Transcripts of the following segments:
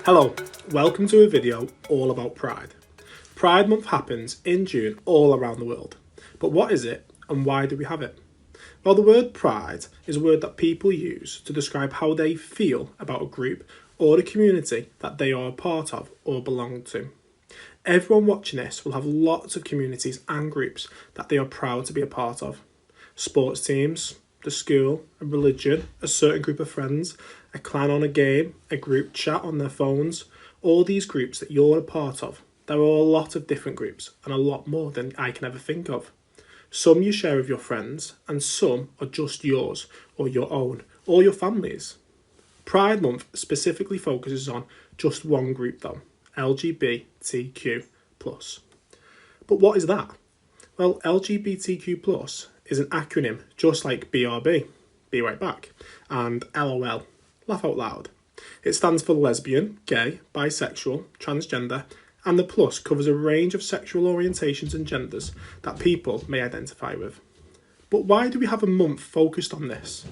Hello, welcome to a video all about Pride. Pride Month happens in June all around the world. But what is it and why do we have it? Well, the word pride is a word that people use to describe how they feel about a group or a community that they are a part of or belong to. Everyone watching this will have lots of communities and groups that they are proud to be a part of. Sports teams, the school, a religion, a certain group of friends, a clan on a game, a group chat on their phones, all these groups that you're a part of. There are a lot of different groups and a lot more than I can ever think of. Some you share with your friends and some are just yours or your own or your family's. Pride Month specifically focuses on just one group though, LGBTQ+. But what is that? Well, LGBTQ+ is an acronym just like BRB, Be Right Back, and LOL, Laugh Out Loud. It stands for lesbian, gay, bisexual, transgender, and the plus covers a range of sexual orientations and genders that people may identify with. But why do we have a month focused on this?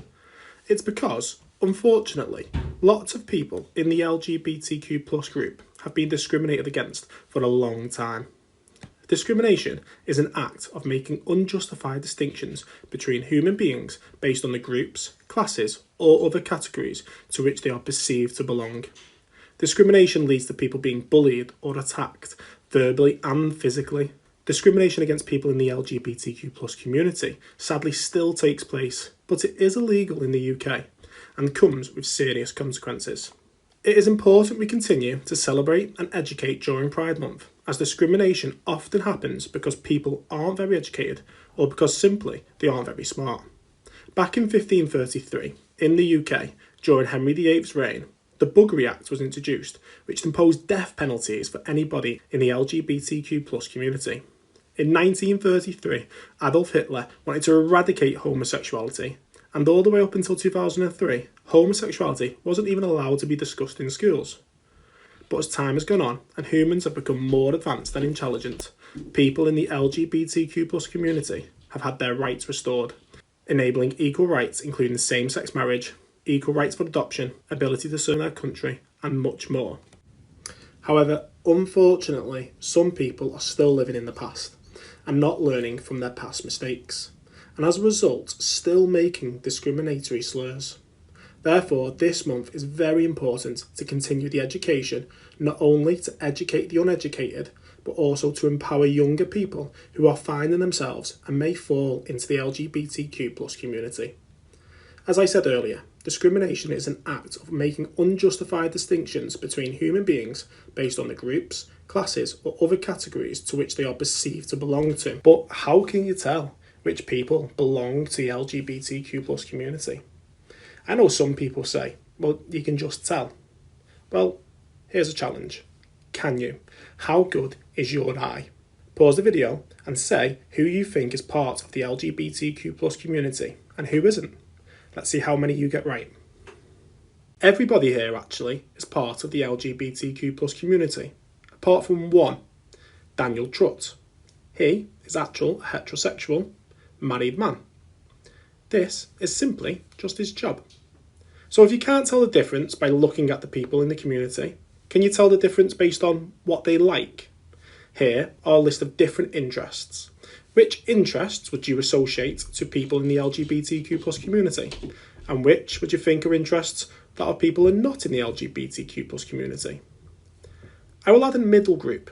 It's because, unfortunately, lots of people in the LGBTQ+ group have been discriminated against for a long time. Discrimination is an act of making unjustified distinctions between human beings based on the groups, classes, or other categories to which they are perceived to belong. Discrimination leads to people being bullied or attacked, verbally and physically. Discrimination against people in the LGBTQ+ community sadly still takes place, but it is illegal in the UK and comes with serious consequences. It is important we continue to celebrate and educate during Pride Month, as discrimination often happens because people aren't very educated or because simply they aren't very smart. Back in 1533, in the UK, during Henry VIII's reign, the Buggery Act was introduced, which imposed death penalties for anybody in the LGBTQ+ community. In 1933, Adolf Hitler wanted to eradicate homosexuality, and all the way up until 2003, homosexuality wasn't even allowed to be discussed in schools. But as time has gone on and humans have become more advanced and intelligent, people in the LGBTQ+ community have had their rights restored, enabling equal rights including same-sex marriage, equal rights for adoption, ability to serve their country, and much more. However, unfortunately, some people are still living in the past and not learning from their past mistakes, and as a result, still making discriminatory slurs. Therefore, this month is very important to continue the education, not only to educate the uneducated, but also to empower younger people who are finding themselves and may fall into the LGBTQ+ community. As I said earlier, discrimination is an act of making unjustified distinctions between human beings based on the groups, classes, or other categories to which they are perceived to belong to. But how can you tell which people belong to the LGBTQ+ community? I know some people say, well, you can just tell. Well, here's a challenge. Can you? How good is your eye? Pause the video and say who you think is part of the LGBTQ+ community and who isn't. Let's see how many you get right. Everybody here actually is part of the LGBTQ+ community, apart from one, Daniel Trutt. He is actual a heterosexual, married man. This is simply just his job. So if you can't tell the difference by looking at the people in the community, can you tell the difference based on what they like? Here are a list of different interests. Which interests would you associate to people in the LGBTQ+ community? And which would you think are interests that are people who are not in the LGBTQ+ community? I will add a middle group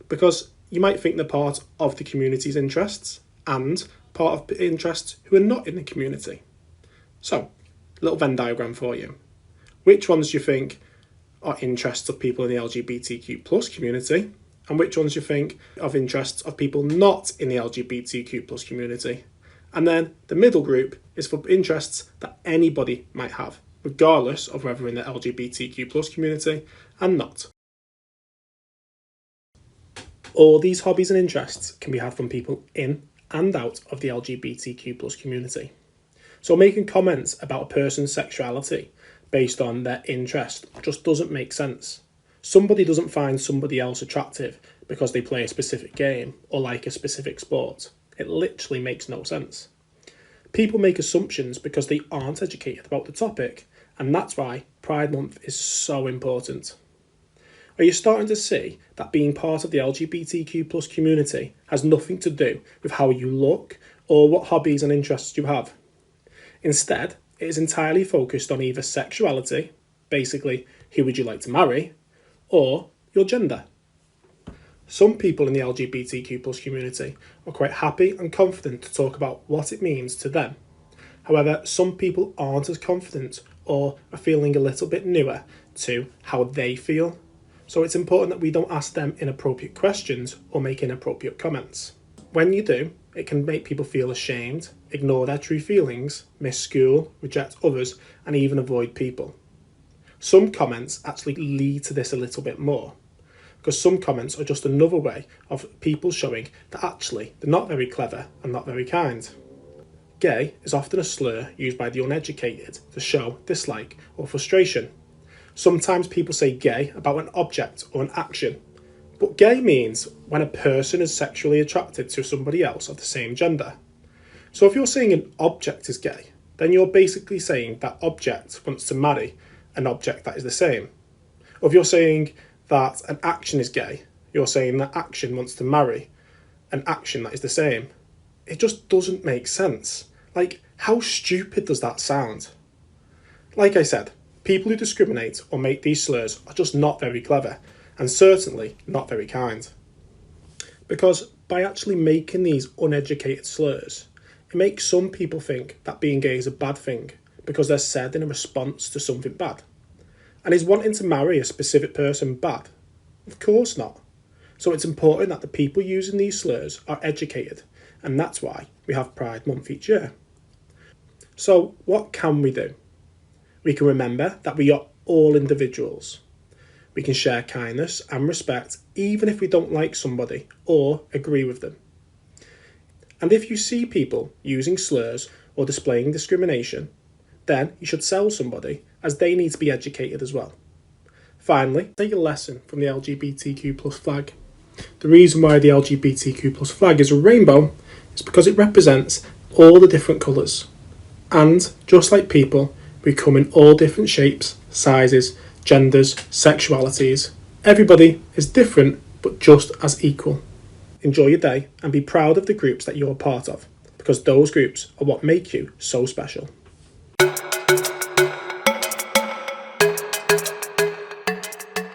because you might think they're part of the community's interests and part of interests who are not in the community. So, a little Venn diagram for you. Which ones do you think are interests of people in the LGBTQ+ community? And which ones do you think of interests of people not in the LGBTQ+ community? And then the middle group is for interests that anybody might have, regardless of whether in the LGBTQ+ community and not. All these hobbies and interests can be had from people in and out of the LGBTQ+ community. So making comments about a person's sexuality based on their interest just doesn't make sense. Somebody doesn't find somebody else attractive because they play a specific game or like a specific sport. It literally makes no sense. People make assumptions because they aren't educated about the topic, and that's why Pride Month is so important. Are you starting to see that being part of the LGBTQ plus community has nothing to do with how you look or what hobbies and interests you have? Instead, it is entirely focused on either sexuality, basically who would you like to marry, or your gender. Some people in the LGBTQ plus community are quite happy and confident to talk about what it means to them. However, some people aren't as confident or are feeling a little bit newer to how they feel. So it's important that we don't ask them inappropriate questions or make inappropriate comments. When you do, it can make people feel ashamed, ignore their true feelings, miss school, reject others, and even avoid people. Some comments actually lead to this a little bit more, because some comments are just another way of people showing that actually they're not very clever and not very kind. Gay is often a slur used by the uneducated to show dislike or frustration. Sometimes people say gay about an object or an action, but gay means when a person is sexually attracted to somebody else of the same gender. So if you're saying an object is gay, then you're basically saying that object wants to marry an object that is the same. Or if you're saying that an action is gay, you're saying that action wants to marry an action that is the same. It just doesn't make sense. Like, how stupid does that sound? Like I said, people who discriminate or make these slurs are just not very clever, and certainly not very kind. Because by actually making these uneducated slurs, it makes some people think that being gay is a bad thing because they're said in a response to something bad. And is wanting to marry a specific person bad? Of course not. So it's important that the people using these slurs are educated, and that's why we have Pride Month each year. So what can we do? We can remember that we are all individuals. We can share kindness and respect even if we don't like somebody or agree with them. And if you see people using slurs or displaying discrimination, then you should tell somebody, as they need to be educated as well. Finally, take a lesson from the LGBTQ plus flag. The reason why the LGBTQ plus flag is a rainbow is because it represents all the different colours. And just like people, we come in all different shapes, sizes, genders, sexualities. Everybody is different, but just as equal. Enjoy your day and be proud of the groups that you're a part of, because those groups are what make you so special.